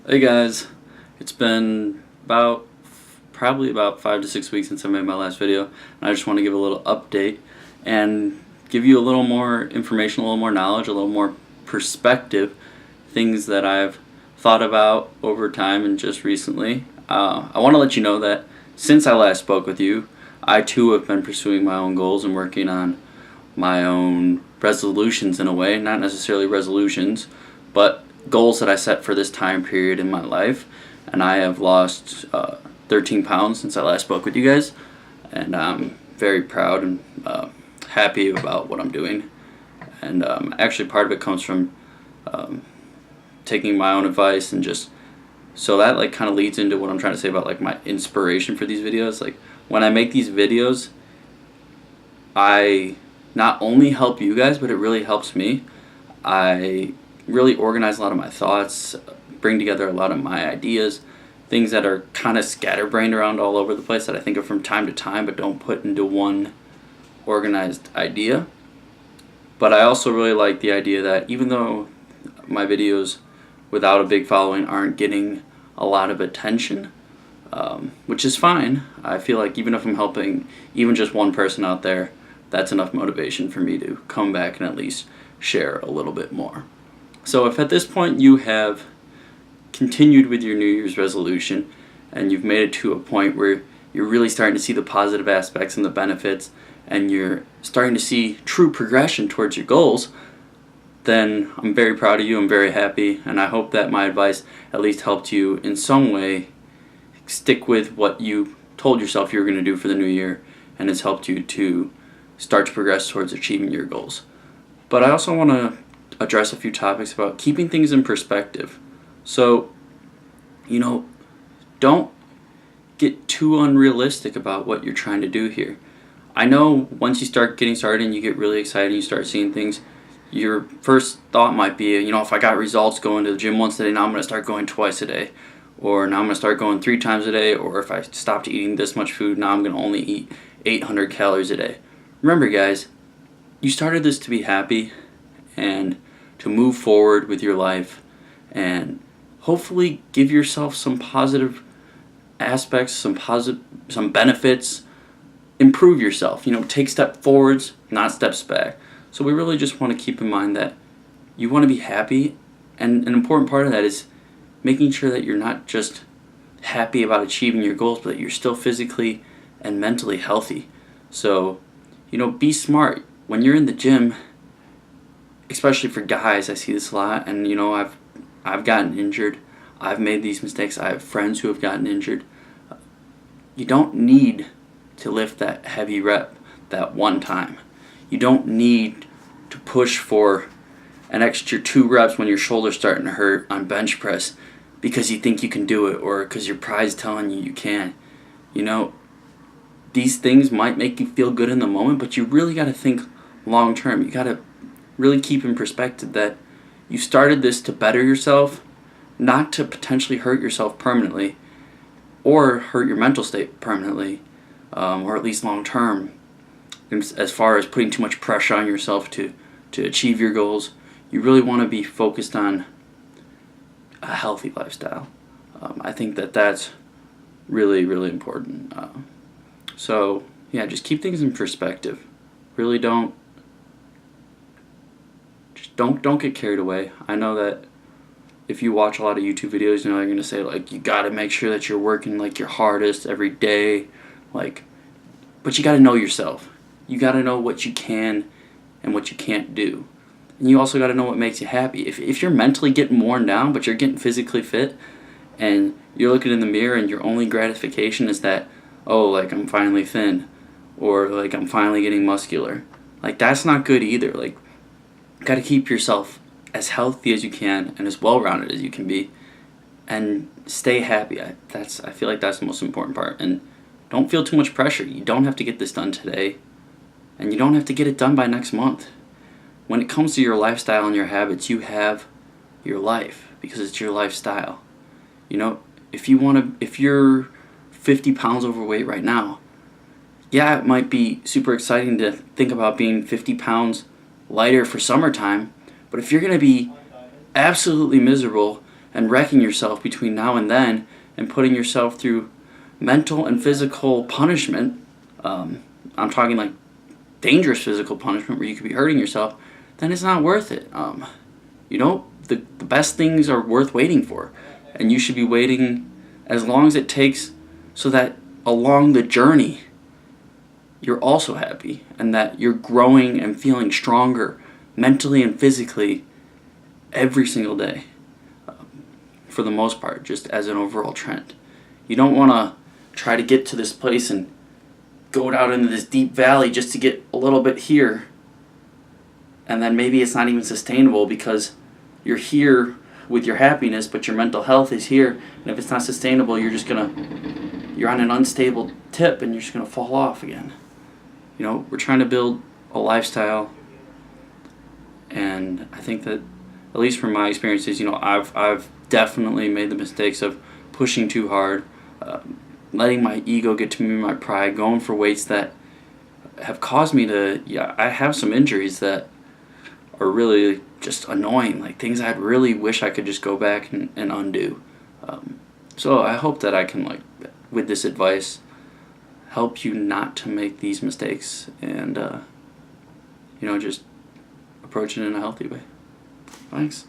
Hey guys, it's been probably about 5 to 6 weeks since I made my last video, and I just want to give a little update and give you a little more information, a little more knowledge, a little more perspective, things that I've thought about over time and just recently. I want to let you know that since I last spoke with you, I too have been pursuing my own goals and working on my own resolutions in a way, not necessarily resolutions, but goals that I set for this time period in my life. And I have lost 13 pounds since I last spoke with you guys, and I'm very proud and happy about what I'm doing. And actually, part of it comes from taking my own advice, and just so that like kind of leads into what I'm trying to say about like my inspiration for these videos. Like when I make these videos, I not only help you guys, but it really helps me. I really organize a lot of my thoughts, bring together a lot of my ideas, things that are kind of scatterbrained around all over the place that I think of from time to time but don't put into one organized idea. But I also really like the idea that even though my videos without a big following aren't getting a lot of attention, which is fine, I feel like even if I'm helping even just one person out there, that's enough motivation for me to come back and at least share a little bit more. So if at this point you have continued with your New Year's resolution and you've made it to a point where you're really starting to see the positive aspects and the benefits, and you're starting to see true progression towards your goals, then I'm very proud of you, I'm very happy, and I hope that my advice at least helped you in some way stick with what you told yourself you were going to do for the new year, and has helped you to start to progress towards achieving your goals. But I also want to address a few topics about keeping things in perspective. So, don't get too unrealistic about what you're trying to do here. I know once you start getting started and you get really excited and you start seeing things, your first thought might be, if I got results going to the gym once a day, now I'm going to start going twice a day. Or now I'm going to start going 3 times a day. Or if I stopped eating this much food, now I'm going to only eat 800 calories a day. Remember, guys, you started this to be happy and to move forward with your life and hopefully give yourself some positive aspects, some benefits, improve yourself, take step forwards, not steps back. So we really just want to keep in mind that you want to be happy, and an important part of that is making sure that you're not just happy about achieving your goals, but that you're still physically and mentally healthy. So, be smart. When you're in the gym, especially for guys, I see this a lot, and I've gotten injured. I've made these mistakes. I have friends who have gotten injured. You don't need to lift that heavy rep that one time. You don't need to push for an extra 2 reps when your shoulder's starting to hurt on bench press because you think you can do it, or because your pride's telling you can. These things might make you feel good in the moment, but you really got to think long term. You got to really keep in perspective that you started this to better yourself, not to potentially hurt yourself permanently or hurt your mental state permanently, or at least long term, as far as putting too much pressure on yourself to achieve your goals. You really want to be focused on a healthy lifestyle. I think that that's really, really important. So yeah, just keep things in perspective. Really don't get carried away. I know that if you watch a lot of YouTube videos, they're going to say like you got to make sure that you're working like your hardest every day, but you got to know yourself. You got to know what you can and what you can't do. And you also got to know what makes you happy. If you're mentally getting worn down, but you're getting physically fit, and you're looking in the mirror and your only gratification is that, I'm finally thin, or I'm finally getting muscular, that's not good either. You got to keep yourself as healthy as you can and as well-rounded as you can be, and stay happy. I feel like that's the most important part. And don't feel too much pressure. You don't have to get this done today, and you don't have to get it done by next month. When it comes to your lifestyle and your habits, you have your life because it's your lifestyle. If you're 50 pounds overweight right now, yeah, it might be super exciting to think about being 50 pounds lighter for summertime, but if you're going to be absolutely miserable and wrecking yourself between now and then and putting yourself through mental and physical punishment, I'm talking like dangerous physical punishment where you could be hurting yourself, then it's not worth it. The best things are worth waiting for, and you should be waiting as long as it takes so that along the journey you're also happy and that you're growing and feeling stronger mentally and physically every single day, for the most part, just as an overall trend. You don't want to try to get to this place and go down into this deep valley just to get a little bit here, and then maybe it's not even sustainable because you're here with your happiness, but your mental health is here, and if it's not sustainable, you're on an unstable tip and you're just gonna fall off again. We're trying to build a lifestyle, and I think that, at least from my experiences, I've definitely made the mistakes of pushing too hard, letting my ego get to me, my pride, going for weights that have caused me to, I have some injuries that are really just annoying, like things I'd really wish I could just go back and undo. So I hope that I can, with this advice, help you not to make these mistakes and, just approach it in a healthy way. Thanks.